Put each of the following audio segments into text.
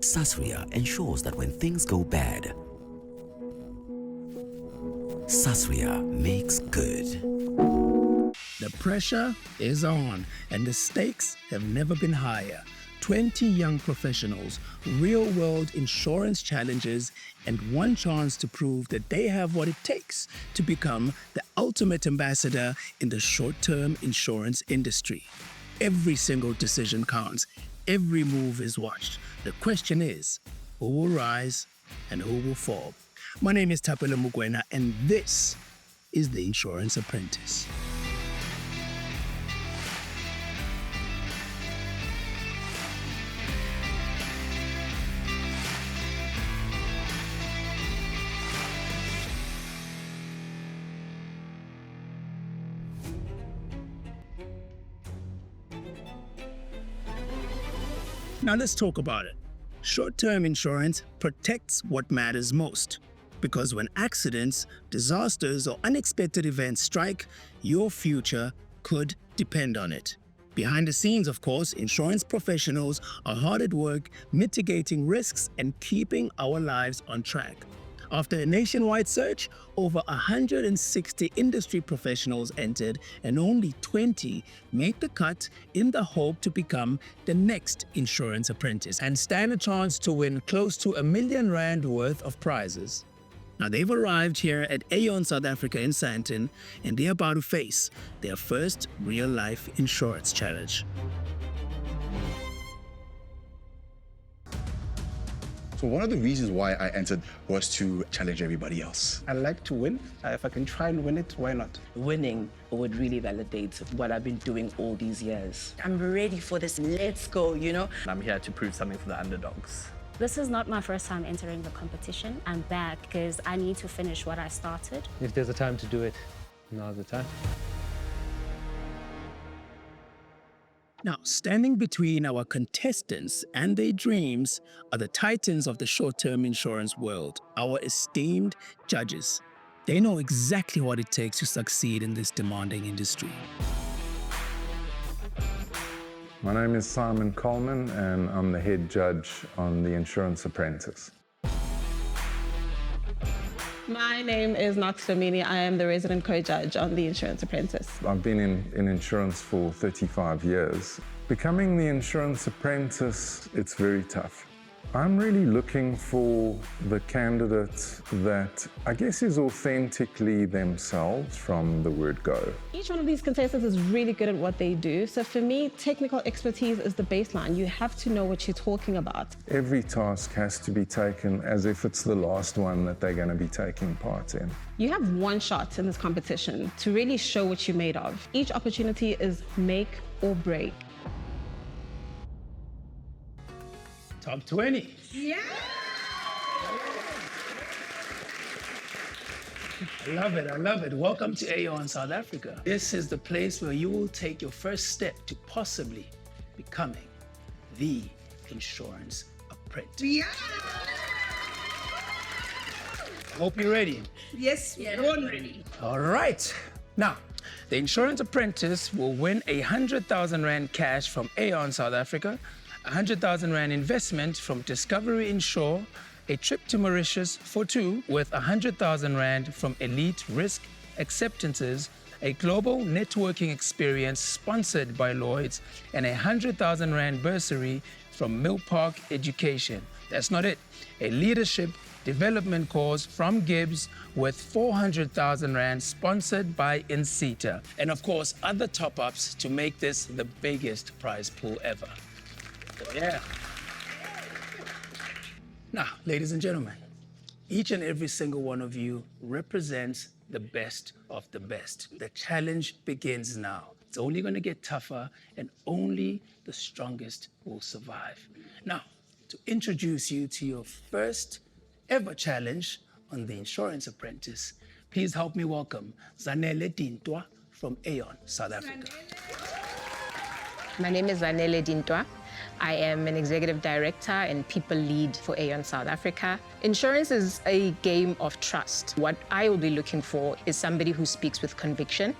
Sasria ensures that when things go bad, Sasria makes good. The pressure is on, and the stakes have never been higher. 20 young professionals, real-world insurance challenges, and one chance to prove that they have what it takes to become the ultimate ambassador in the short-term insurance industry. Every single decision counts. Every move is watched. The question is, who will rise and who will fall? My name is Tapela Mugwena, and this is The Insurance Apprentice. Now let's talk about it. Short-term insurance protects what matters most. Because when accidents, disasters, or unexpected events strike, your future could depend on it. Behind the scenes, of course, insurance professionals are hard at work mitigating risks and keeping our lives on track. After a nationwide search, over 160 industry professionals entered and only 20 made the cut in the hope to become the next insurance apprentice and stand a chance to win close to R1 million worth of prizes. Now they've arrived here at Aon South Africa in Sandton, and they're about to face their first real-life insurance challenge. So one of the reasons why I entered was to challenge everybody else. I like to win. If I can try and win it, why not? Winning would really validate what I've been doing all these years. I'm ready for this. Let's go, you know? I'm here to prove something for the underdogs. This is not my first time entering the competition. I'm back because I need to finish what I started. If there's a time to do it, now's the time. Now, standing between our contestants and their dreams are the titans of the short-term insurance world, our esteemed judges. They know exactly what it takes to succeed in this demanding industry. My name is Simon Coleman, and I'm the head judge on The Insurance Apprentice. My name is Nox Flamini. I am the resident co-judge on The Insurance Apprentice. I've been in insurance for 35 years. Becoming the insurance apprentice, it's very tough. I'm really looking for the candidate that I guess is authentically themselves from the word go. Each one of these contestants is really good at what they do. So for me, technical expertise is the baseline. You have to know what you're talking about. Every task has to be taken as if it's the last one that they're going to be taking part in. You have one shot in this competition to really show what you're made of. Each opportunity is make or break. Top 20. Yeah! I love it, I love it. Welcome to Aon South Africa. This is the place where you will take your first step to possibly becoming the insurance apprentice. Yeah! I hope you're ready. Yes, Yeah, I'm ready. All right. Now, the insurance apprentice will win 100,000 Rand cash from Aon South Africa, 100,000 Rand investment from Discovery Insure, a trip to Mauritius for two with 100,000 Rand from Elite Risk Acceptances, a global networking experience sponsored by Lloyd's, and 100,000 Rand bursary from Mill Park Education. That's not it. A leadership development course from Gibbs with 400,000 Rand sponsored by Insita. And of course, other top-ups to make this the biggest prize pool ever. Yeah. Now, ladies and gentlemen, each and every single one of you represents the best of the best. The challenge begins now. It's only going to get tougher, and only the strongest will survive. Now, to introduce you to your first ever challenge on The Insurance Apprentice, please help me welcome Zanele Dintwa from Aon South Africa. My name is Zanele Dintwa. I am an executive director and people lead for Aon South Africa. Insurance is a game of trust. What I will be looking for is somebody who speaks with conviction,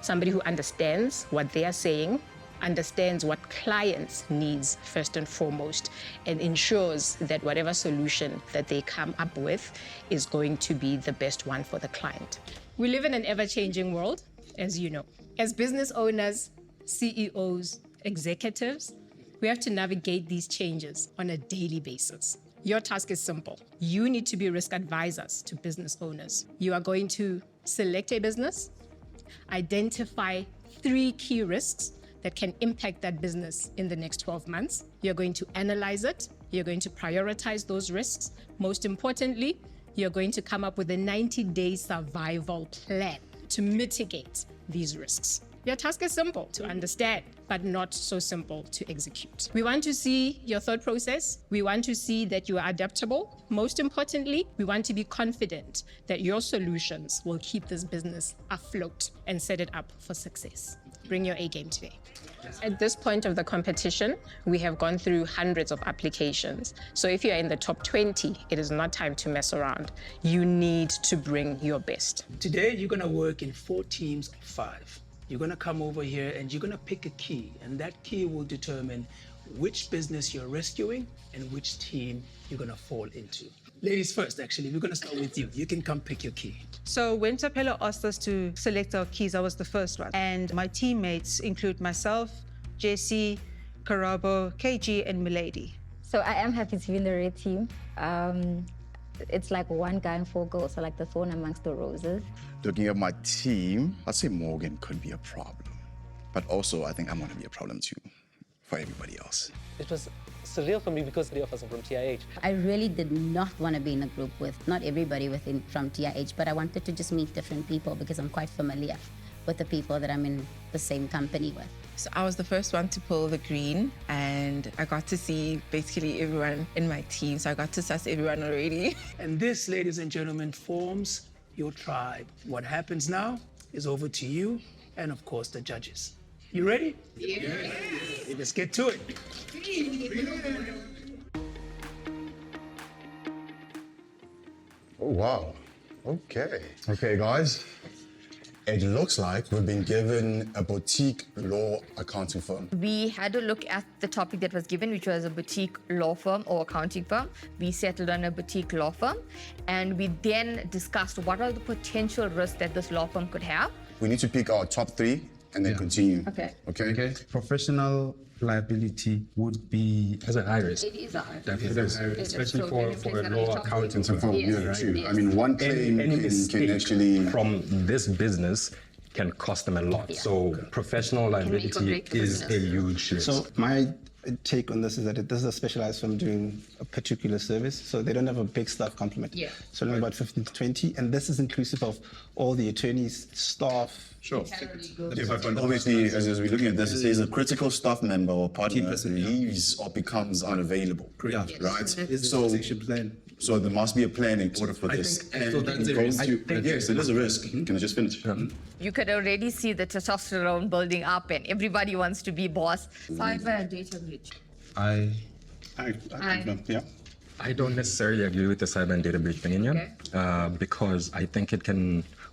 somebody who understands what they are saying, understands what clients' needs first and foremost, and ensures that whatever solution that they come up with is going to be the best one for the client. We live in an ever-changing world, as you know. As business owners, CEOs, executives, we have to navigate these changes on a daily basis. Your task is simple. You need to be risk advisors to business owners. You are going to select a business, identify 3 key risks that can impact that business in the next 12 months. You're going to analyze it. You're going to prioritize those risks. Most importantly, you're going to come up with a 90-day survival plan to mitigate these risks. Your task is simple to understand, but not so simple to execute. We want to see your thought process. We want to see that you are adaptable. Most importantly, we want to be confident that your solutions will keep this business afloat and set it up for success. Bring your A game today. At this point of the competition, we have gone through hundreds of applications. So if you're in the top 20, it is not time to mess around. You need to bring your best. Today, you're going to work in 4 teams of 5. You're going to come over here and you're going to pick a key, and that key will determine which business you're rescuing and which team you're going to fall into. Ladies first, actually, we're going to start with you. You can come pick your key. So when Tapelo asked us to select our keys, I was the first one. And my teammates include myself, Jessie, Karabo, KG, and Milady. So I am happy to be in the red team. It's like 1 guy and 4 girls, so like the thorn amongst the roses. Looking at my team, I'd say Morgan could be a problem. But also, I think I'm going to be a problem too for everybody else. It was surreal for me because 3 of us are from TIH. I really did not want to be in a group with not everybody from TIH, but I wanted to just meet different people because I'm quite familiar with the people that I'm in the same company with. So I was the first one to pull the green, and I got to see basically everyone in my team. So I got to suss everyone already. And this, ladies and gentlemen, forms your tribe. What happens now is over to you and, of course, the judges. You ready? Yeah. Let's get to it. Oh, wow. Okay. Okay, guys. It looks like we've been given a boutique law accounting firm. We had to look at the topic that was given, which was a boutique law firm or accounting firm. We settled on a boutique law firm, and we then discussed what are the potential risks that this law firm could have. We need to pick our top 3 and then continue. Okay. Okay. Professional liability would be as a high risk. It is a high risk. Definitely, especially for a law accounting firm. True. I mean, one claim can actually from this business can cost them a lot. So professional liability is a huge risk. So my take on this is that this is a specialized firm doing a particular service, so they don't have a big staff complement. Yeah. So only about 15 to 20, and this is inclusive of all the attorneys, staff. Sure. But obviously, as we're looking at this, it says a critical staff member or partner leaves or becomes unavailable. Yeah. Right? Plan. So there must be a plan in order for this. So that's a risk. Yes, it is a risk. Can I just finish? You could already see the testosterone building up, and everybody wants to be boss. Cyber and data breach. I don't necessarily agree with the cyber and data breach opinion because I think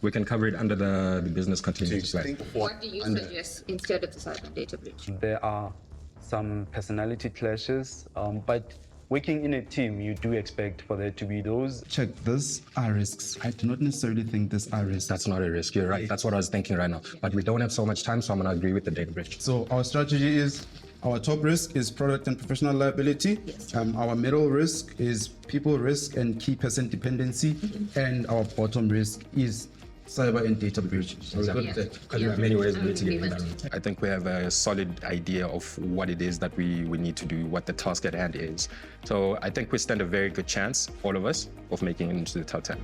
we can cover it under the business continuity plan. What do you suggest instead of the cyber and data breach? There are some personality clashes, but working in a team, you do expect for there to be those. Check, these are risks. I do not necessarily think these are risks. That's not a risk, you're right. That's what I was thinking right now. But we don't have so much time, so I'm going to agree with the data breach. So our strategy is, our top risk is product and professional liability. Yes. Our middle risk is people risk and key person dependency. And our bottom risk is cyber and data breach. Exactly. Because we have many ways of mitigating that. I think we have a solid idea of what it is that we need to do, what the task at hand is. So I think we stand a very good chance, all of us, of making it into the top 10.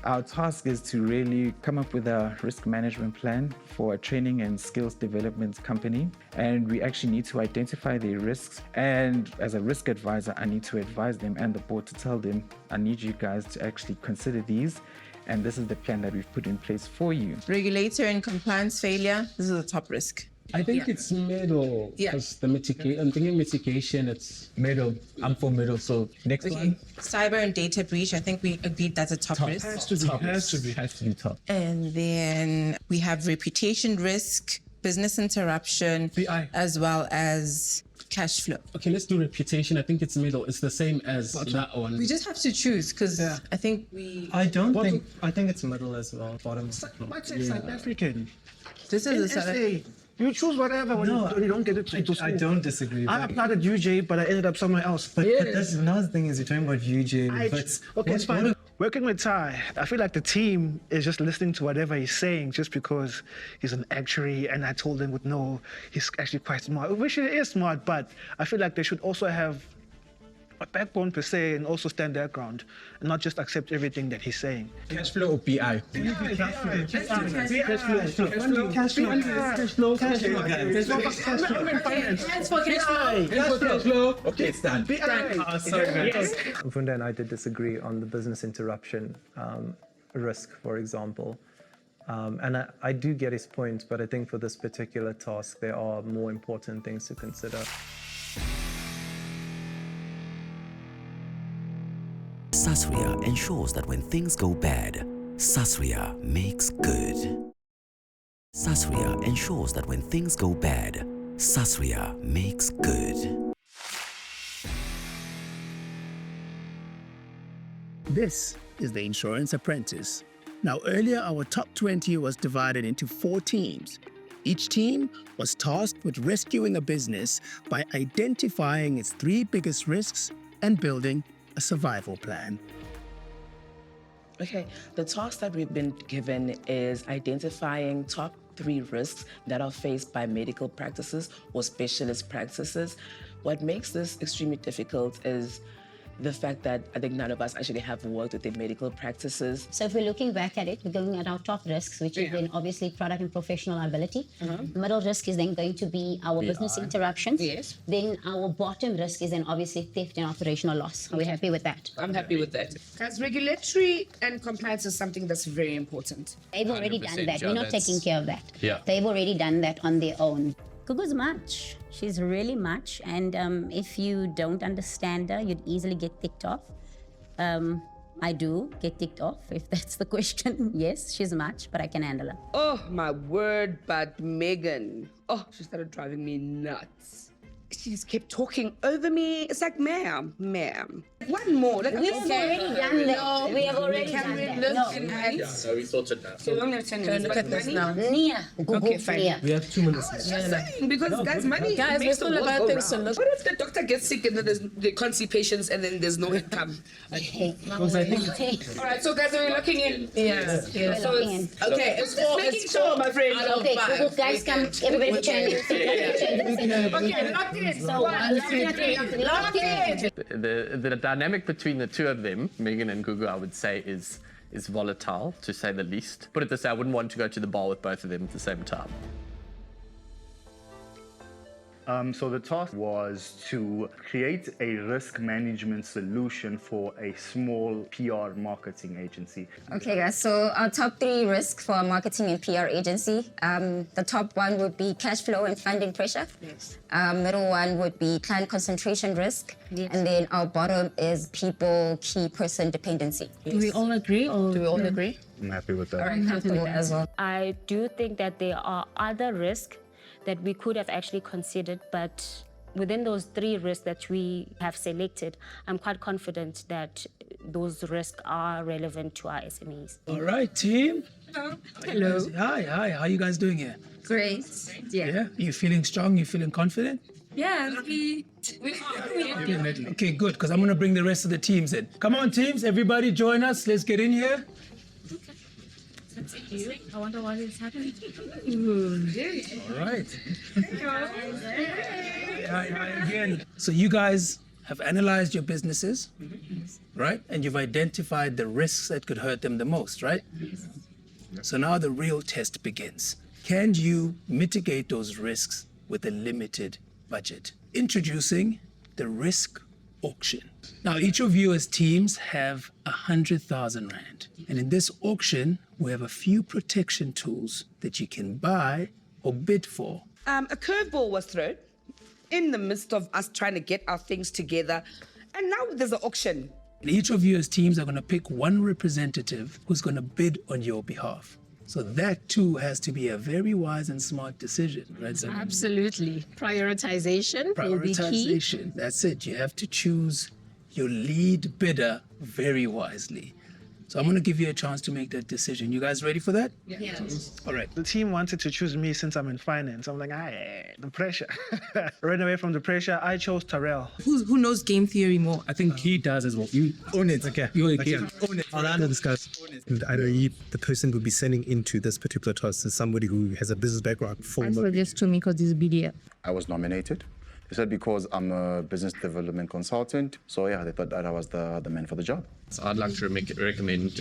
Our task is to really come up with a risk management plan for a training and skills development company. And we actually need to identify the risks. And as a risk advisor, I need to advise them and the board to tell them, I need you guys to actually consider these. And this is the plan that we've put in place for you. Regulatory and compliance failure, this is a top risk. I think it's middle. Because the mitigation, I'm thinking mitigation, it's middle. I'm for middle. So next one. Cyber and data breach, I think we agreed that's a top risk. Has to be top. And then we have reputation risk, business interruption, as well as cash flow. Okay, let's do reputation. I think it's middle. It's the same as that one. We just have to choose because I think we... I think it's middle as well, bottom. What's South African? This is a You choose whatever when you don't get it to school. I don't disagree. I applied at UJ, but I ended up somewhere else. But that's another thing is you're talking about UJ. It's fine. Working with Ty, I feel like the team is just listening to whatever he's saying just because he's an actuary, and I told them, no, he's actually quite smart. Which he is smart, but I feel like they should also have a backbone per se and also stand their ground and not just accept everything that he's saying. Cash flow or BI? Okay, it's done. Mfunda and I did disagree on the business interruption risk, for example. And I do get his point, but I think for this particular task, there are more important things to consider. Sasria ensures that when things go bad, Sasria makes good. Sasria ensures that when things go bad, Sasria makes good. This is the Insurance Apprentice. Now, earlier our top 20 was divided into 4 teams. Each team was tasked with rescuing a business by identifying its 3 biggest risks and building a survival plan. Okay, the task that we've been given is identifying top 3 risks that are faced by medical practices or specialist practices. What makes this extremely difficult is the fact that I think none of us actually have worked within medical practices. So if we're looking back at it, we're looking at our top risks, which is then obviously product and professional liability. Middle risk is then going to be our business interruptions. Yes. Then our bottom risk is then obviously theft and operational loss. Are we happy with that? I'm happy with that. Because regulatory and compliance is something that's very important. They've already done that. We're not taking care of that. Yeah. They've already done that on their own. Gugu's much. She's really much. And if you don't understand her, you'd easily get ticked off. I do get ticked off, if that's the question. Yes, she's much, but I can handle her. Oh, my word, but Megan. Oh, she started driving me nuts. She just kept talking over me. It's like, ma'am. One more. We have already done that. We have already done that. Yeah, so we sorted that. So we only have 10 minutes. Look at this now. Nia. Okay, fine. We have 2 minutes. Because guys, money makes the world go round. What if the doctor gets sick and then there's the constipations and then there's no income? Because I think... All right, so guys, are we locking in? Yes. So it's, okay, it's just making sure, my friend. Okay, Gugu, guys, come. Everybody put your hand. Okay, locked in. So, locked in. The dynamic between the two of them, Megan and Gugu, I would say is volatile, to say the least. Put it this way, I wouldn't want to go to the bar with both of them at the same time. So the task was to create a risk management solution for a small PR marketing agency. Okay, guys, so our top 3 risks for a marketing and PR agency. The top one would be cash flow and funding pressure. Yes. Middle one would be client concentration risk. Yes. And then our bottom is people, key person dependency. Do we all agree? Or do we all agree? I'm happy with that. All right, comfortable as well. I do think that there are other risks that we could have actually considered, but within those 3 risks that we have selected, I'm quite confident that those risks are relevant to our SMEs. All right, team. Hello. Hi. How are you guys doing here? Great. Yeah? You feeling strong? You feeling confident? Yeah, Okay, good, because I'm going to bring the rest of the teams in. Come on, teams. Everybody join us. Let's get in here. I wonder what is happening. All right. Hi again. So you guys have analyzed your businesses, right? And you've identified the risks that could hurt them the most, right? So now the real test begins. Can you mitigate those risks with a limited budget? Introducing the risk auction. Now, each of you as teams have 100,000 Rand. And in this auction, we have a few protection tools that you can buy or bid for. A curveball was thrown in the midst of us trying to get our things together. And now there's an auction. And each of you as teams are going to pick one representative who's going to bid on your behalf. So that too has to be a very wise and smart decision, right? So Absolutely. Prioritization will be key. prioritization, that's it. You have to choose your lead bidder very wisely. So I'm going to give you a chance to make that decision. You guys ready for that? Yes. All right. The team wanted to choose me since I'm in finance. I'm like, the pressure. Ran away from the pressure. I chose Terrell. Who knows game theory more? I think he does as well. You own it. Okay. You own it. Own it. I'll handle this, guys. And I believe the person we'll be sending into this particular task is somebody who has a business background. I suggest to me because this is BDF. I was nominated. They said because I'm a business development consultant. So yeah, they thought that I was the man for the job. So I'd like to recommend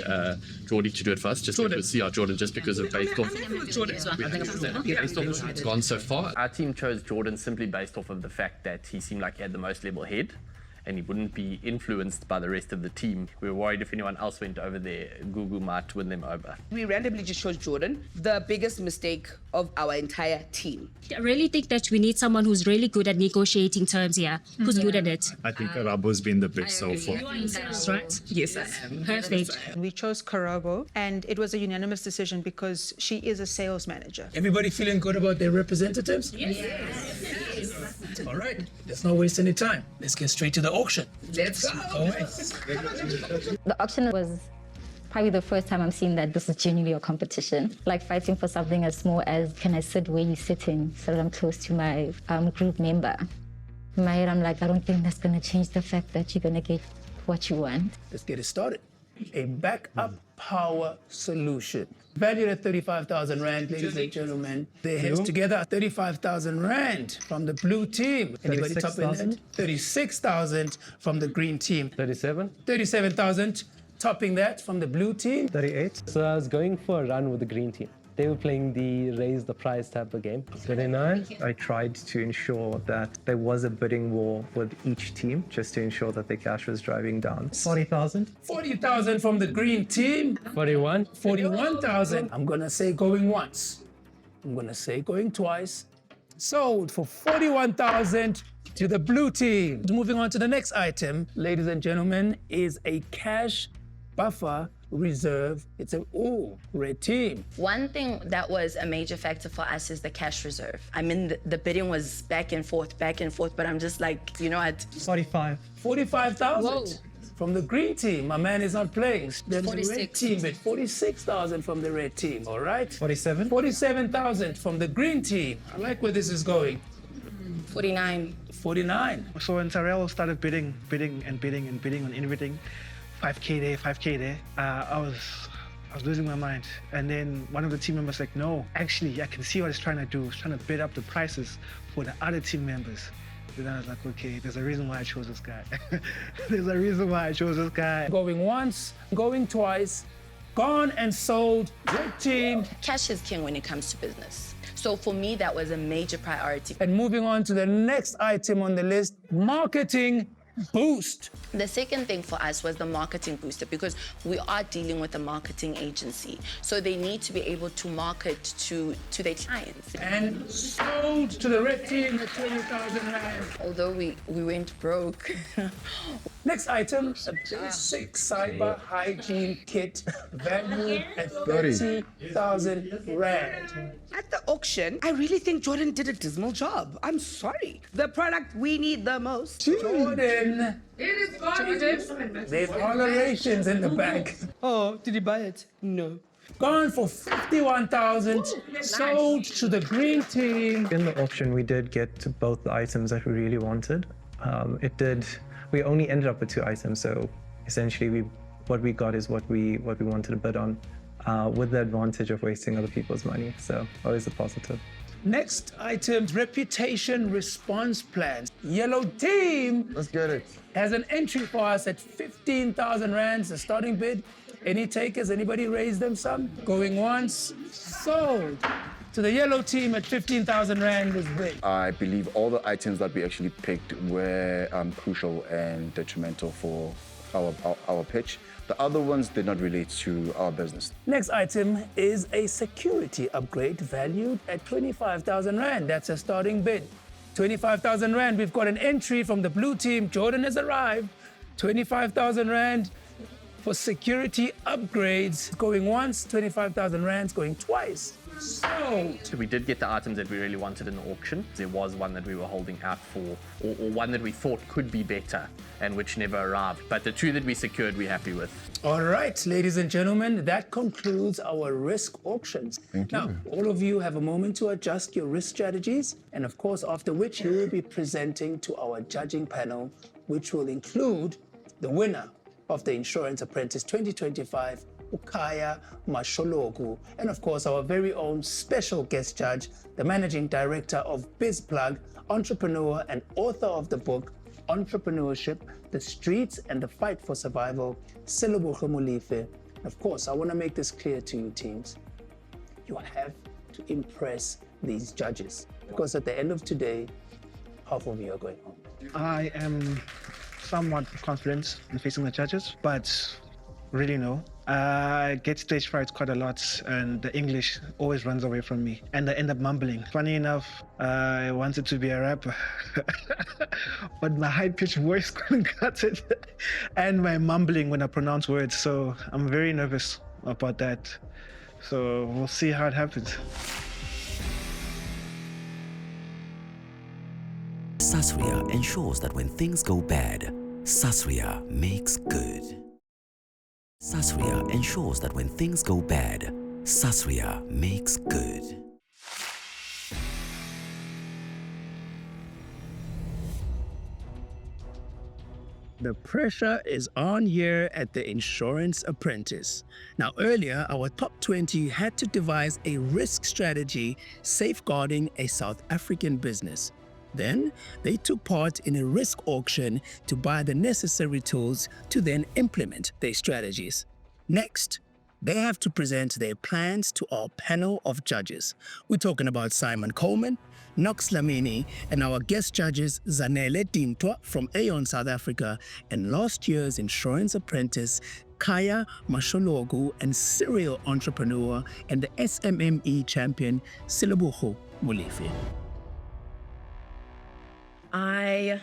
Geordie to do it first, just because, Jordan, just because of based off it's gone so far. Our team chose Jordan simply based off of the fact that he seemed like he had the most level head, and he wouldn't be influenced by the rest of the team. We were worried if anyone else went over there, Gugu might win them over. We randomly just chose Jordan, the biggest mistake of our entire team. I really think that we need someone who's really good at negotiating terms here, who's good at it. I think Rabo's been the best so far. You are in sales, right? Yes, I am. Perfect. We chose Karabo, and it was a unanimous decision because she is a sales manager. Everybody feeling good about their representatives? Yes. All right. Let's not waste any time. Let's get straight to the auction. Let's go. All right. The auction was probably the first time I'm seeing that this is genuinely a competition. Like fighting for something as small as, can I sit where you're sitting so that I'm close to my group member? In my head, I'm like, I don't think that's going to change the fact that you're going to get what you want. Let's get it started. A backup power solution. Valued at 35,000 Rand, ladies and gentlemen. Their heads together, 35,000 Rand from the blue team. Anybody top in that? 36,000 from the green team. 37. 37,000 topping that from the blue team. 38. So I was going for a run with the green team. They were playing the raise the price type of game. 29. I tried to ensure that there was a bidding war with each team, just to ensure that the cash was driving down. 40,000. 40,000 from the green team. 41. 41,000. I'm gonna say going once. I'm gonna say going twice. Sold for 41,000 to the blue team. Moving on to the next item, ladies and gentlemen, is a cash buffer reserve. It's a red team. One thing that was a major factor for us is the cash reserve. I mean, the bidding was back and forth, but I'm just like, you know what? 45. 45,000 from the green team. My man is not playing. Then the red team bid 46,000 from the red team. All right. 47. 47,000 from the green team. I like where this is going. 49. 49. So when Terrell started bidding on everything, 5K there, 5K there, I was losing my mind. And then one of the team members like, no, actually, I can see what he's trying to do. He's trying to bid up the prices for the other team members. Then I was like, okay, there's a reason why I chose this guy. There's a reason why I chose this guy. Going once, going twice, gone and sold, red team. Cash is king when it comes to business. So for me, that was a major priority. And moving on to the next item on the list, marketing boost. The second thing for us was the marketing booster, because we are dealing with a marketing agency. So they need to be able to market to their clients. And sold to the red team at 20,000 Rand. Although we went broke. Next item, a basic cyber hygiene kit valued at 30,000 Rand. At the auction, I really think Jordan did a dismal job. I'm sorry. The product we need the most. Jordan. It is gone. There's honorations in the back. Oh, did you buy it? No. Gone for 51,000, sold to the green team. In the auction, we did get both the items that we really wanted. We only ended up with 2 items, so essentially what we got is what we wanted to bid on, with the advantage of wasting other people's money. So always a positive. Next item, reputation response plans. Yellow team. Let's get it. Has an entry for us at 15,000 Rands, the starting bid. Any takers? Anybody raise them some? Going once, sold to the yellow team at 15,000 Rand was bid. I believe all the items that we actually picked were crucial and detrimental for our pitch. The other ones did not relate to our business. Next item is a security upgrade valued at 25,000 Rand. That's a starting bid. 25,000 Rand. We've got an entry from the blue team. Jordan has arrived. 25,000 Rand for security upgrades. Going once, 25,000 Rands going twice. So we did get the items that we really wanted in the auction. There was one that we were holding out for, or one that we thought could be better, and which never arrived. But the two that we secured, we're happy with. All right, ladies and gentlemen, that concludes our risk auctions. Thank you. Now, all of you have a moment to adjust your risk strategies, and of course, after which you will be presenting to our judging panel, which will include the winner of the Insurance Apprentice 2025, Ukaya Mashologu, and of course our very own special guest judge, the managing director of BizPlug, entrepreneur and author of the book Entrepreneurship, the Streets and the Fight for Survival, Silobuhle Molefe. Of course, I want to make this clear to you teams. You have to impress these judges, because at the end of today, half of you are going home. I am somewhat confident in facing the judges, but really no. I get stage fright quite a lot, and the English always runs away from me, and I end up mumbling. Funny enough, I wanted to be a rapper, but my high-pitched voice couldn't cut it, and my mumbling when I pronounce words, so I'm very nervous about that. So we'll see how it happens. Sasria ensures that when things go bad, Sasria makes good. Sasria ensures that when things go bad, Sasria makes good. The pressure is on here at the Insurance Apprentice. Now, earlier, our top 20 had to devise a risk strategy safeguarding a South African business. Then, they took part in a risk auction to buy the necessary tools to then implement their strategies. Next, they have to present their plans to our panel of judges. We're talking about Simon Coleman, Knox Lamini, and our guest judges Zanele Dintwa from Aon South Africa, and last year's Insurance Apprentice Kaya Mashologu, and serial entrepreneur and the SMME champion Silobuhle Molefe. I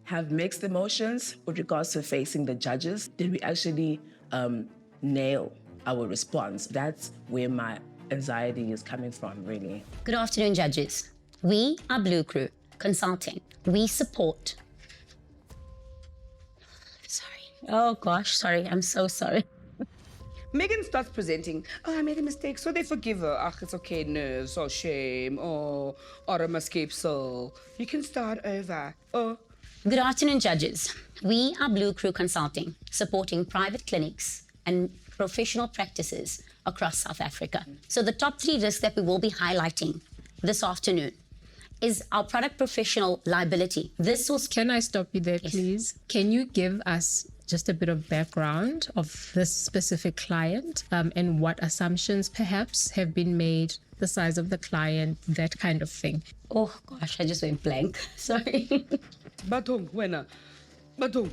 have mixed emotions with regards to facing the judges. Did we actually nail our response? That's where my anxiety is coming from, really. Good afternoon, judges. We are Blue Crew Consulting. We support. Sorry. Oh gosh, sorry. I'm so sorry. Megan starts presenting. Oh, I made a mistake, so they forgive her. Ah, it's okay, nerves or shame or a escape soul. You can start over. Oh. Good afternoon, judges. We are Blue Crew Consulting, supporting private clinics and professional practices across South Africa. So the top 3 risks that we will be highlighting this afternoon is our product professional liability. This was... Can I stop you there, please? Can you give us just a bit of background of this specific client and what assumptions perhaps have been made, the size of the client, that kind of thing? Oh gosh, I just went blank. Sorry. Batong, wena. Batong.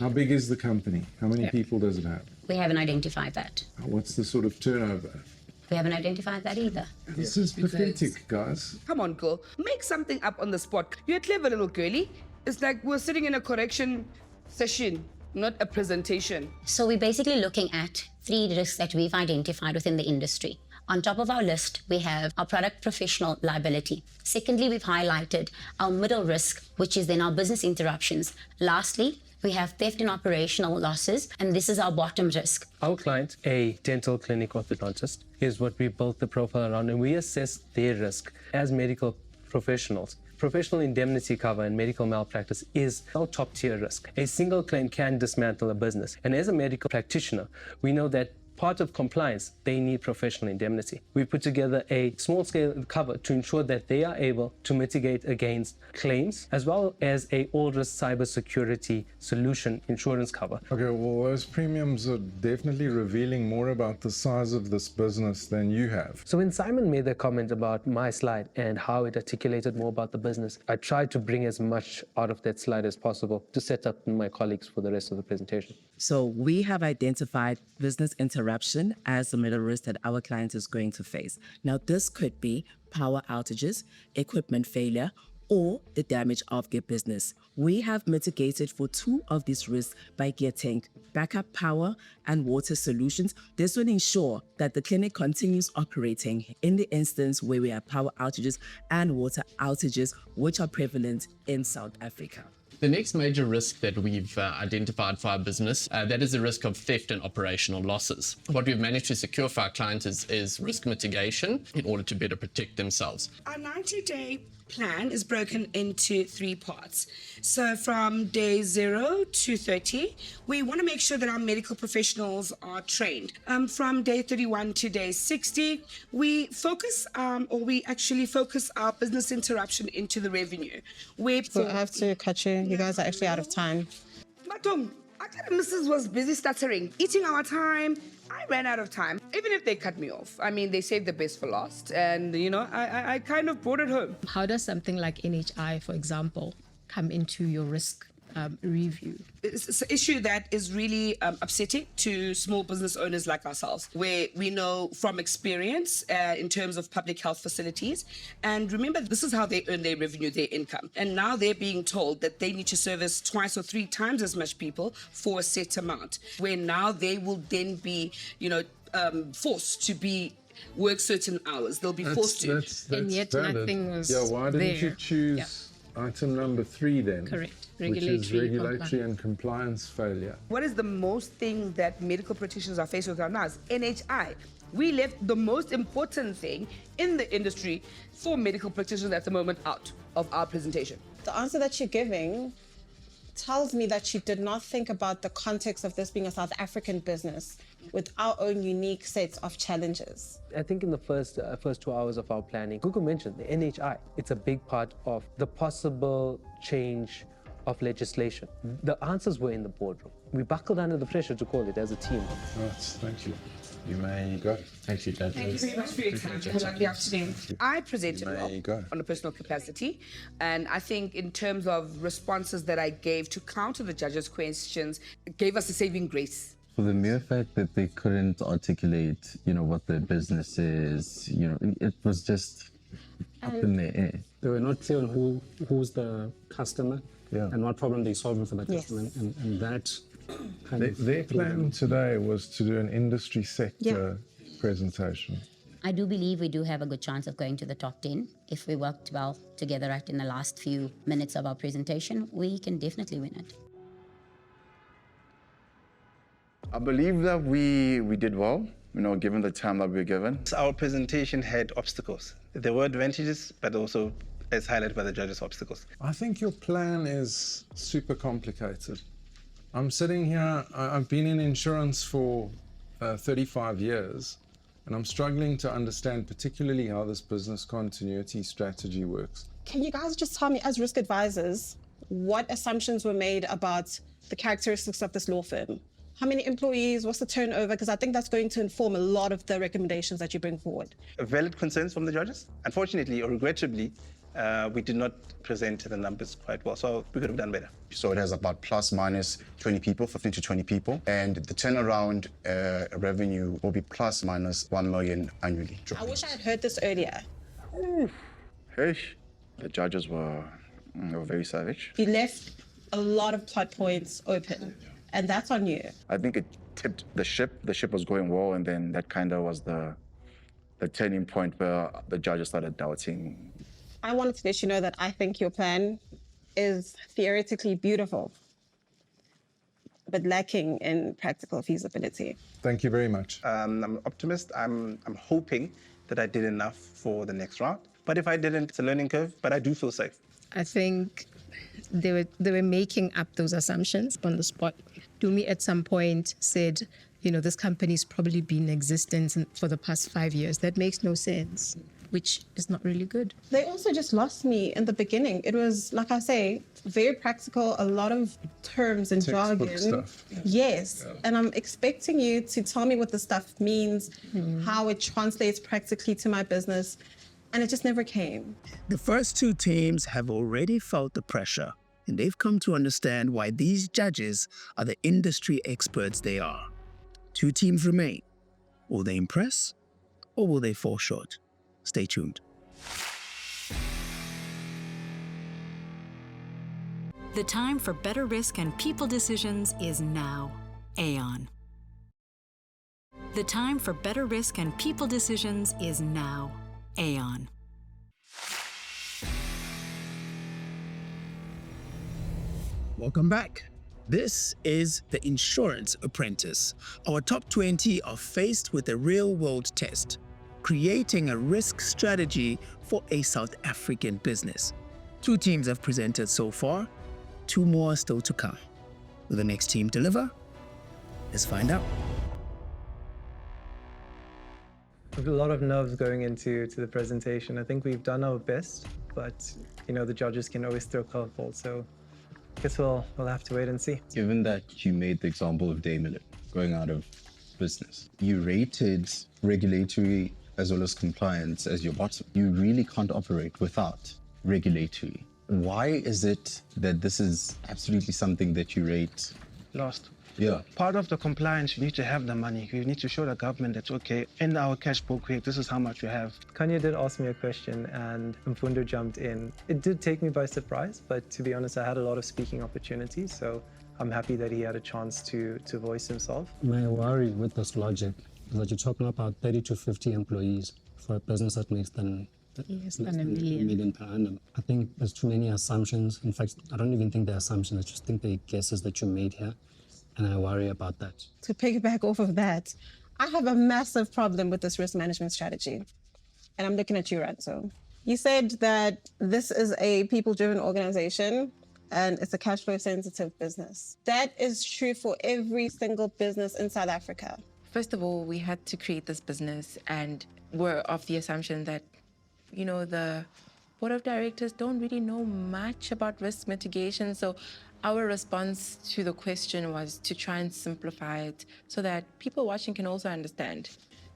How big is the company? How many people does it have? We haven't identified that. What's the sort of turnover? We haven't identified that either. This is pathetic, guys. Come on, girl. Make something up on the spot. You're a clever little girlie. It's like we're sitting in a correction session, not a presentation. So we're basically looking at 3 risks that we've identified within the industry. On top of our list, we have our product professional liability. Secondly, we've highlighted our middle risk, which is then our business interruptions. Lastly, we have theft and operational losses, and this is our bottom risk. Our client, a dental clinic orthodontist, is what we built the profile around, and we assess their risk as medical professionals. Professional indemnity cover and medical malpractice is our top tier risk. A single claim can dismantle a business. And as a medical practitioner, we know that part of compliance, they need professional indemnity. We put together a small-scale cover to ensure that they are able to mitigate against claims, as well as a all-risk cybersecurity solution insurance cover. Okay, well, those premiums are definitely revealing more about the size of this business than you have. So when Simon made that comment about my slide and how it articulated more about the business, I tried to bring as much out of that slide as possible to set up my colleagues for the rest of the presentation. So we have identified business interruption as the middle risk that our client is going to face. Now, this could be power outages, equipment failure, or the damage of their business. We have mitigated for 2 of these risks by getting backup power and water solutions. This will ensure that the clinic continues operating in the instance where we have power outages and water outages, which are prevalent in South Africa. The next major risk that we've identified for our business, that is the risk of theft and operational losses. What we've managed to secure for our clients is risk mitigation in order to better protect themselves. Our 90-day plan is broken into 3 parts. So from day 0 to 30, we want to make sure that our medical professionals are trained. From day 31 to day 60, we focus our business interruption into the revenue. So I have to cut you. You guys are actually out of time. Madam, I thought Mrs. was busy stuttering, eating our time. I ran out of time, even if they cut me off. I mean, they saved the best for last, and, I kind of brought it home. How does something like NHI, for example, come into your risk review? It's an issue that is really upsetting to small business owners like ourselves, where we know from experience in terms of public health facilities. And remember, this is how they earn their revenue, their income. And now they're being told that they need to service 2 or 3 times as much people for a set amount, where now they will then be, forced to work certain hours. They'll be forced to. And yet nothing was why didn't you choose item number 3 then? Correct. Which is regulatory and compliance failure. What is the most thing that medical practitioners are faced with right now is NHI. We left the most important thing in the industry for medical practitioners at the moment out of our presentation. The answer that you're giving tells me that you did not think about the context of this being a South African business with our own unique sets of challenges. I think in the first 2 hours of our planning, Google mentioned the NHI. It's a big part of the possible change of legislation. The answers were in the boardroom. We buckled under the pressure to call it as a team. Thank you. You may go. Thank you, Dad. Thank you very much for your time. Have a lovely afternoon. I presented well on a personal capacity, and I think in terms of responses that I gave to counter the judges' questions, it gave us a saving grace. For the mere fact that they couldn't articulate, what their business is, it was just up in the air. They were not clear on who's the customer and what problem they're solving for the customer, and that kind of... Their plan today was to do an industry sector presentation. I do believe we do have a good chance of going to the top 10. If we worked well together right in the last few minutes of our presentation, we can definitely win it. I believe that we did well, given the time that we were given. Our presentation had obstacles. There were advantages, but also, as highlighted by the judges, obstacles. I think your plan is super complicated. I'm sitting here, I've been in insurance for 35 years, and I'm struggling to understand particularly how this business continuity strategy works. Can you guys just tell me, as risk advisors, what assumptions were made about the characteristics of this law firm? How many employees? What's the turnover? Because I think that's going to inform a lot of the recommendations that you bring forward. Valid concerns from the judges. Unfortunately, or regrettably, we did not present the numbers quite well, so we could have done better. So it has about plus minus 20 people, 15 to 20 people, and the turnaround revenue will be plus minus 1 million annually. I wish I had heard this earlier. The judges were very savage. You left a lot of plot points open, and that's on you. I think it tipped the ship. The ship was going well, and then that kind of was the turning point where the judges started doubting. I wanted to let you know that I think your plan is theoretically beautiful, but lacking in practical feasibility. Thank you very much. I'm an optimist. I'm hoping that I did enough for the next round. But if I didn't, it's a learning curve, but I do feel safe. I think they were making up those assumptions on the spot. Dumi at some point said, this company's probably been in existence for the past 5 years. That makes no sense, which is not really good. They also just lost me in the beginning. It was, like I say, very practical, a lot of terms and Textbook jargon. stuff. Yes, and I'm expecting you to tell me what the stuff means, how it translates practically to my business, and it just never came. The first two teams have already felt the pressure, and they've come to understand why these judges are the industry experts they are. 2 teams remain. Will they impress or will they fall short? Stay tuned. The time for better risk and people decisions is now. Aon. The time for better risk and people decisions is now. Aon. Welcome back. This is The Insurance Apprentice. Our top 20 are faced with a real-world test, creating a risk strategy for a South African business. 2 teams have presented so far, 2 more are still to come. Will the next team deliver? Let's find out. With a lot of nerves going into the presentation. I think we've done our best, but the judges can always throw curveballs, so I guess we'll have to wait and see. Given that you made the example of Daimler going out of business, you rated regulatory as well as compliance as your bottom. You really can't operate without regulatory. Why is it that this is absolutely something that you rate? Lost. Yeah. Part of the compliance, you need to have the money. You need to show the government that, okay, in our cash book, this is how much you have. Kanye did ask me a question and Mfundo jumped in. It did take me by surprise, but to be honest, I had a lot of speaking opportunities, so I'm happy that he had a chance to voice himself. My worry with this logic is that you're talking about 30 to 50 employees for a business that makes than Less than a million. per annum. I think there's too many assumptions. In fact, I don't even think they're assumptions. I just think they're guesses that you made here. And I worry about that. To piggyback off of that, I have a massive problem with this risk management strategy. And I'm looking at you, Ranzo. You said that this is a people-driven organization and it's a cash flow sensitive business. That is true for every single business in South Africa. First of all, we had to create this business and we're of the assumption that, the board of directors don't really know much about risk mitigation. So our response to the question was to try and simplify it so that people watching can also understand.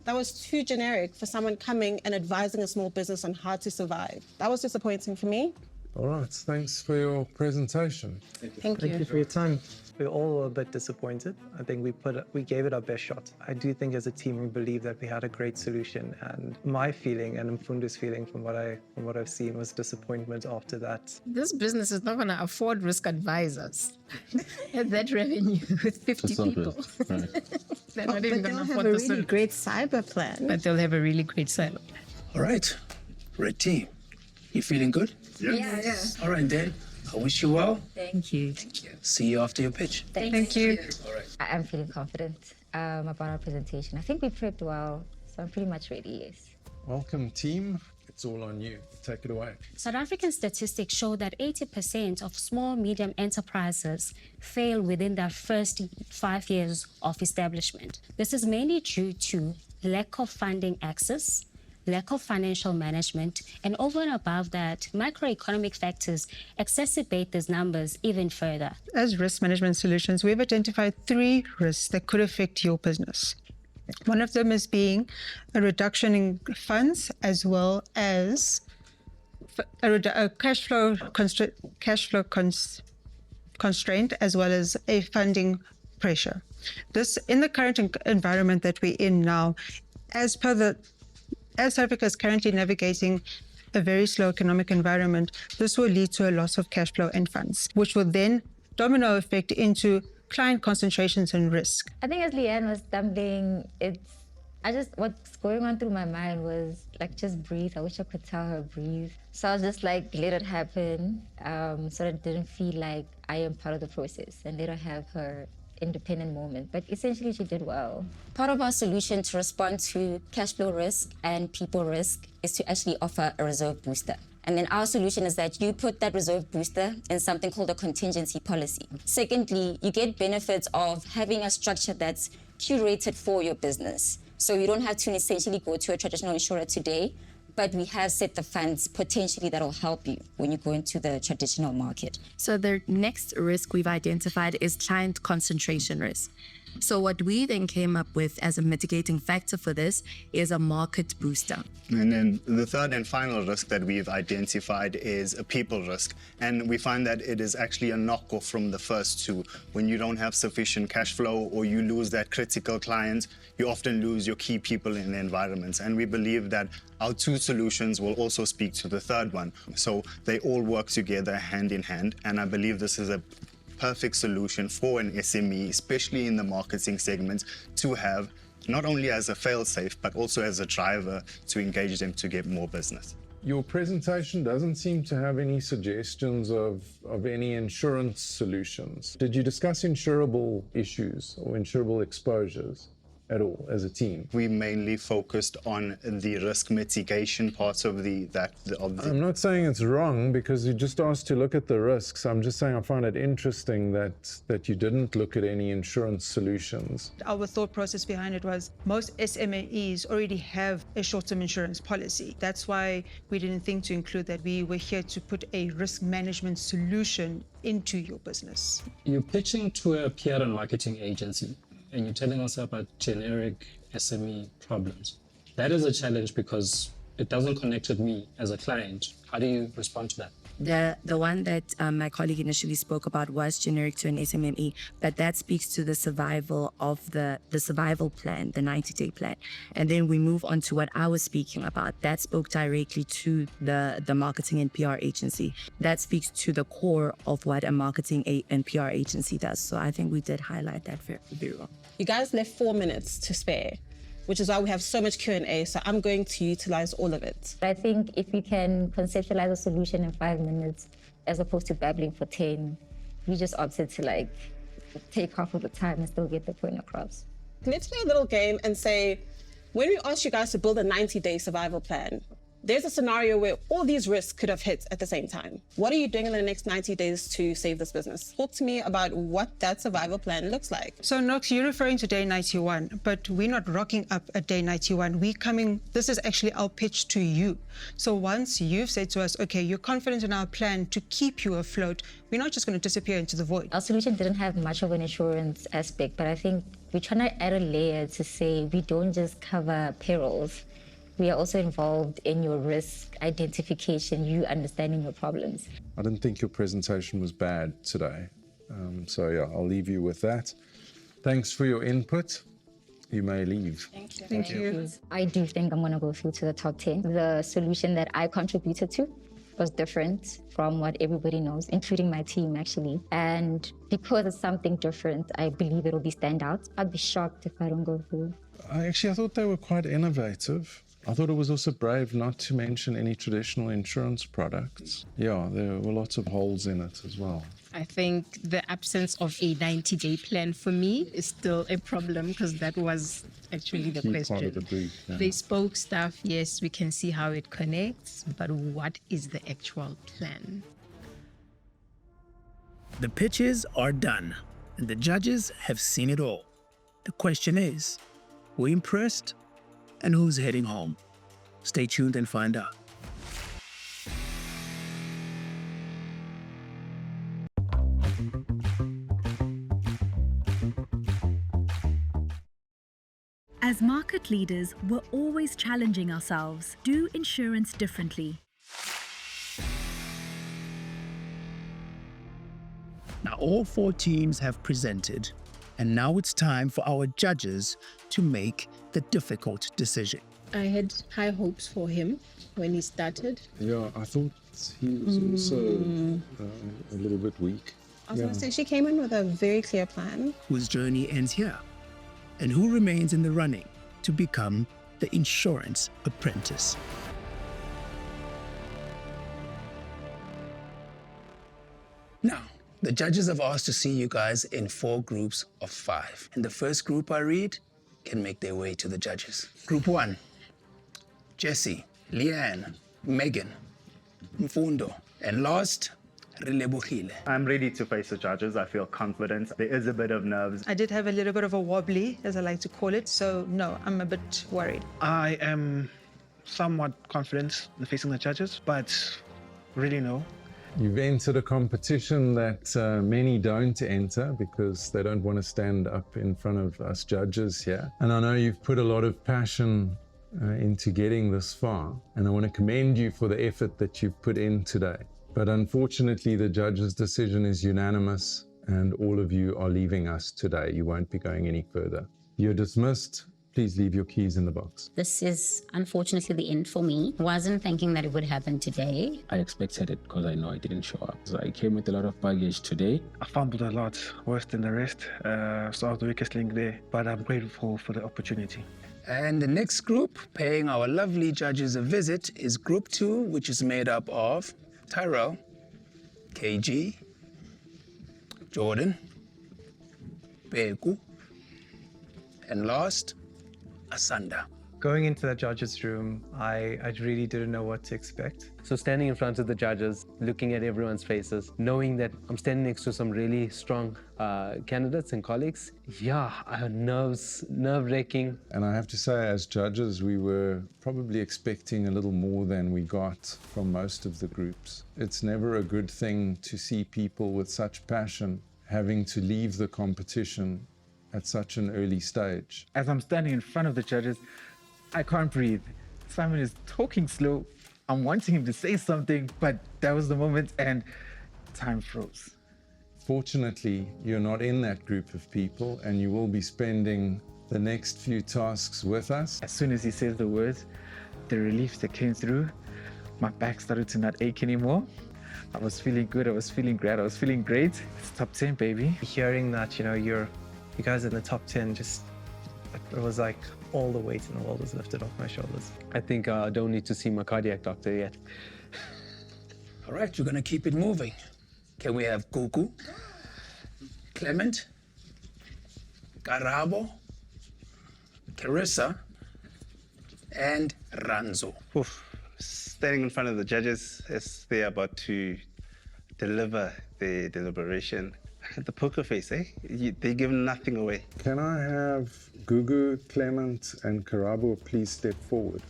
That was too generic for someone coming and advising a small business on how to survive. That was disappointing for me. All right, thanks for your presentation. Thank you. Thank you for your time. We're all a bit disappointed. I think we gave it our best shot. I do think as a team we believe that we had a great solution, and my feeling and Mfundo's feeling from what I've seen was disappointment after that. This business is not going to afford risk advisors at that revenue with 50 people. They're not even going to afford a really great cyber plan. But they'll have a really great cyber plan. All right, red team, you feeling good? Yeah. All right, then. I wish you well. Thank you. See you after your pitch. Thank you. All right. I am feeling confident about our presentation. I think we prepped well, so I'm pretty much ready, yes. Welcome, team. It's all on you. Take it away. South African statistics show that 80% of small, medium enterprises fail within their first 5 years of establishment. This is mainly due to lack of funding access, lack of financial management, and over and above that, macroeconomic factors exacerbate these numbers even further. As risk management solutions, we've identified 3 risks that could affect your business. One of them is being a reduction in funds, as well as a cash flow constraint, as well as a funding pressure. This, in the current environment that we're in now, as South Africa is currently navigating a very slow economic environment, this will lead to a loss of cash flow and funds, which will then domino effect into client concentrations and risk. I think as Leanne was stumbling, what's going on through my mind was like, just breathe. I wish I could tell her breathe. So I was just like, let it happen, so that it didn't feel like I am part of the process and let her have her independent moment. But essentially she did well. Part of our solution to respond to cash flow risk and people risk is to actually offer a reserve booster. And then our solution is that you put that reserve booster in something called a contingency policy. Secondly, you get benefits of having a structure that's curated for your business. So you don't have to essentially go to a traditional insurer today, but we have set the funds potentially that will help you when you go into the traditional market. So the next risk we've identified is client concentration risk. So what we then came up with as a mitigating factor for this is a market booster. And then the third and final risk that we've identified is a people risk. And we find that it is actually a knockoff from the first two. When you don't have sufficient cash flow or you lose that critical client, you often lose your key people in the environments. And we believe that our two solutions will also speak to the third one. So they all work together hand in hand. And I believe this is a perfect solution for an SME, especially in the marketing segment, to have not only as a fail-safe, but also as a driver to engage them to get more business. Your presentation doesn't seem to have any suggestions of any insurance solutions. Did you discuss insurable issues or insurable exposures at all as a team? We mainly focused on the risk mitigation part of the. I'm not saying it's wrong because you just asked to look at the risks. I'm just saying I find it interesting that you didn't look at any insurance solutions. Our thought process behind it was most SMEs already have a short-term insurance policy. That's why we didn't think to include that. We were here to put a risk management solution into your business. You're pitching to a PR and marketing agency, and you're telling us about generic SME problems. That is a challenge because it doesn't connect with me as a client. How do you respond to that? The one that my colleague initially spoke about was generic to an SMME, but that speaks to the survival of the survival plan, the 90-day plan. And then we move on to what I was speaking about. That spoke directly to the marketing and PR agency. That speaks to the core of what a marketing and PR agency does. So I think we did highlight that very well. You guys left 4 minutes to spare, which is why we have so much Q&A, so I'm going to utilize all of it. I think if we can conceptualize a solution in 5 minutes, as opposed to babbling for 10, we just opted to take half of the time and still get the point across. Let's play a little game and say, when we asked you guys to build a 90-day survival plan, there's a scenario where all these risks could have hit at the same time. What are you doing in the next 90 days to save this business? Talk to me about what that survival plan looks like. So Knox, you're referring to day 91, but we're not rocking up at day 91. This is actually our pitch to you. So once you've said to us, okay, you're confident in our plan to keep you afloat, we're not just going to disappear into the void. Our solution didn't have much of an insurance aspect, but I think we're trying to add a layer to say we don't just cover perils. We are also involved in your risk identification, you understanding your problems. I didn't think your presentation was bad today. So yeah, I'll leave you with that. Thanks for your input. You may leave. Thank you. Thank you. I do think I'm going to go through to the top 10. The solution that I contributed to was different from what everybody knows, including my team, actually. And because it's something different, I believe it'll be standout. I'd be shocked if I don't go through. I thought they were quite innovative. I thought it was also brave not to mention any traditional insurance products. Yeah, there were lots of holes in it as well. I think the absence of a 90-day plan for me is still a problem because that was actually the question. Part of the brief, yeah. They spoke stuff, yes, we can see how it connects, but what is the actual plan? The pitches are done, and the judges have seen it all. The question is, who impressed and who's heading home? Stay tuned and find out. As market leaders, we're always challenging ourselves. Do insurance differently. Now all 4 teams have presented, and now it's time for our judges to make the difficult decision. I had high hopes for him when he started. Yeah, I thought he was also a little bit weak. I was going to say, she came in with a very clear plan. Whose journey ends here, and who remains in the running to become the insurance apprentice. Now, the judges have asked to see you guys in 4 groups of 5. And the first group I read can make their way to the judges. Group 1, Jesse, Leanne, Megan, Mfundo. And last, I'm ready to face the judges. I feel confident. There is a bit of nerves. I did have a little bit of a wobbly, as I like to call it, so no, I'm a bit worried. I am somewhat confident in facing the judges, but really no. You've entered a competition that many don't enter because they don't want to stand up in front of us judges here. And I know you've put a lot of passion into getting this far, and I want to commend you for the effort that you've put in today. But unfortunately, the judge's decision is unanimous, and all of you are leaving us today. You won't be going any further. You're dismissed. Please leave your keys in the box. This is unfortunately the end for me. Wasn't thinking that it would happen today. I expected it because I know I didn't show up. So I came with a lot of baggage today. I fumbled a lot, worse than the rest, so I was the weakest link there, but I'm grateful for the opportunity. And the next group paying our lovely judges a visit is Group 2, which is made up of Tyrell, KG, Jordan, Beku, and last, Asanda. Going into the judges' room, I really didn't know what to expect. So standing in front of the judges, looking at everyone's faces, knowing that I'm standing next to some really strong candidates and colleagues, yeah, nerve-wracking. And I have to say, as judges, we were probably expecting a little more than we got from most of the groups. It's never a good thing to see people with such passion having to leave the competition at such an early stage. As I'm standing in front of the judges, I can't breathe. Simon is talking slow. I'm wanting him to say something, but that was the moment and time froze. Fortunately, you're not in that group of people, and you will be spending the next few tasks with us. As soon as he says the words, the relief that came through, my back started to not ache anymore. I was feeling good, I was feeling great, I was feeling great. It's top 10, baby. Hearing that, you guys in the top 10, just, it was like all the weight in the world was lifted off my shoulders. I think I don't need to see my cardiac doctor yet. All right, you're gonna keep it moving. Can we have Kuku, Clement, Karabo, Carissa, and Ranzo? Oof. Standing in front of the judges as they're about to deliver the deliberation. The poker face, eh? They give nothing away. Can I have Gugu, Clement, and Karabo please step forward?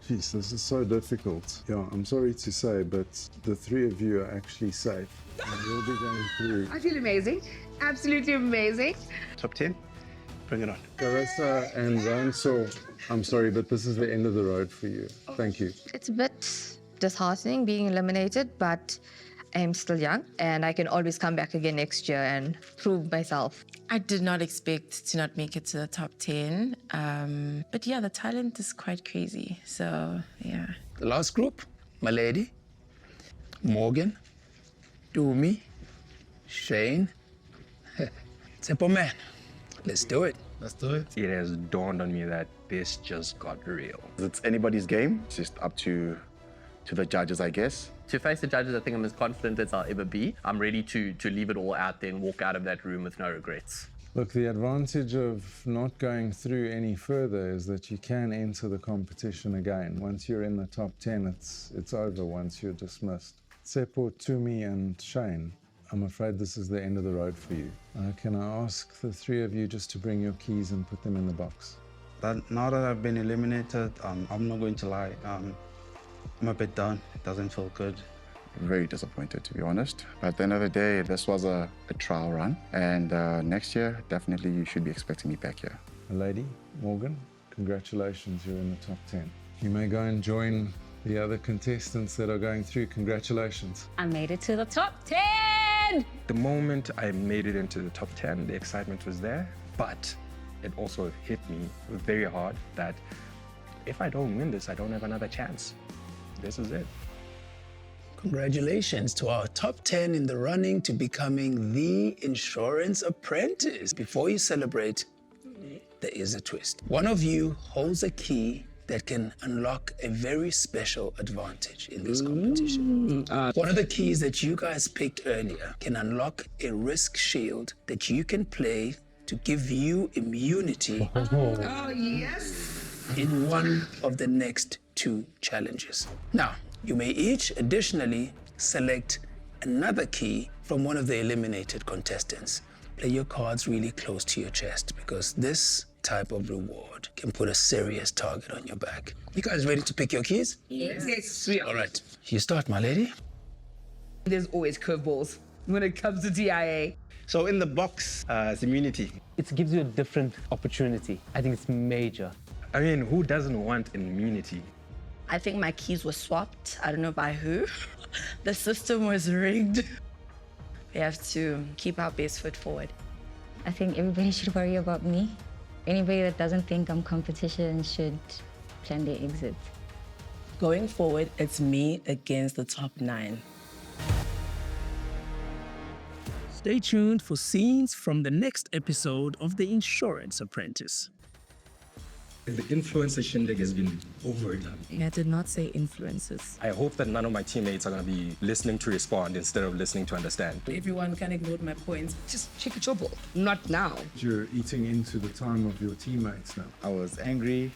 Jeez, this is so difficult. Yeah, I'm sorry to say, but the three of you are actually safe. And you'll be going through. I feel amazing. Absolutely amazing. Top 10, bring it on. Carissa and Ranso, I'm sorry, but this is the end of the road for you. Thank you. It's a bit disheartening being eliminated, but I'm still young and I can always come back again next year and prove myself. I did not expect to not make it to the top 10. But yeah, the talent is quite crazy. So, yeah. The last group, my lady, Morgan, Dumi, Shane, Simple Man. Let's do it. Let's do it. It has dawned on me that this just got real. It's anybody's game. It's just up to the judges, I guess. To face the judges, I think I'm as confident as I'll ever be. I'm ready to leave it all out there and walk out of that room with no regrets. Look, the advantage of not going through any further is that you can enter the competition again. Once you're in the top 10, it's over once you're dismissed. Seppo, Tumi, and Shane, I'm afraid this is the end of the road for you. Can I ask the three of you just to bring your keys and put them in the box? Now that I've been eliminated, I'm not going to lie. I'm a bit down. It doesn't feel good. Very disappointed, to be honest. But at the end of the day, this was a trial run. And next year, definitely you should be expecting me back here. Lady, Morgan, congratulations, you're in the top 10. You may go and join the other contestants that are going through. Congratulations. I made it to the top 10! The moment I made it into the top 10, the excitement was there, but it also hit me very hard that if I don't win this, I don't have another chance. This is it. Congratulations to our top 10 in the running to becoming the insurance apprentice. Before you celebrate, there is a twist. One of you holds a key that can unlock a very special advantage in this competition. One of the keys that you guys picked earlier can unlock a risk shield that you can play to give you immunity Oh, yes. in one of the next 2 challenges. Now, you may each additionally select another key from one of the eliminated contestants. Play your cards really close to your chest because this type of reward can put a serious target on your back. You guys ready to pick your keys? Yes, we are. All right, you start, my lady. There's always curveballs when it comes to TIA. So in the box, it's immunity. It gives you a different opportunity. I think it's major. I mean, who doesn't want immunity? I think my keys were swapped. I don't know by who. The system was rigged. We have to keep our best foot forward. I think everybody should worry about me. Anybody that doesn't think I'm competition should plan their exit. Going forward, it's me against the top 9. Stay tuned for scenes from the next episode of The Insurance Apprentice. The influencer shindig has been overdone. I did not say influences. I hope that none of my teammates are going to be listening to respond instead of listening to understand. Everyone can ignore my points. Just check your ball. Not now. You're eating into the time of your teammates now. I was angry.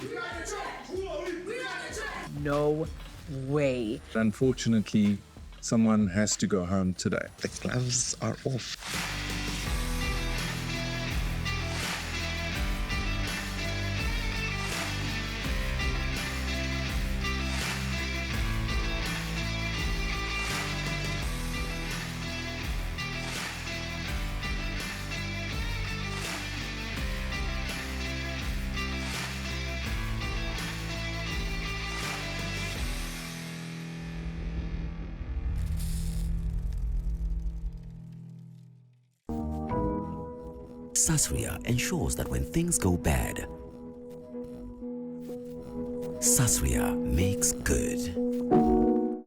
No way. Unfortunately, someone has to go home today. The gloves are off. Sasria ensures that when things go bad, Sasria makes good.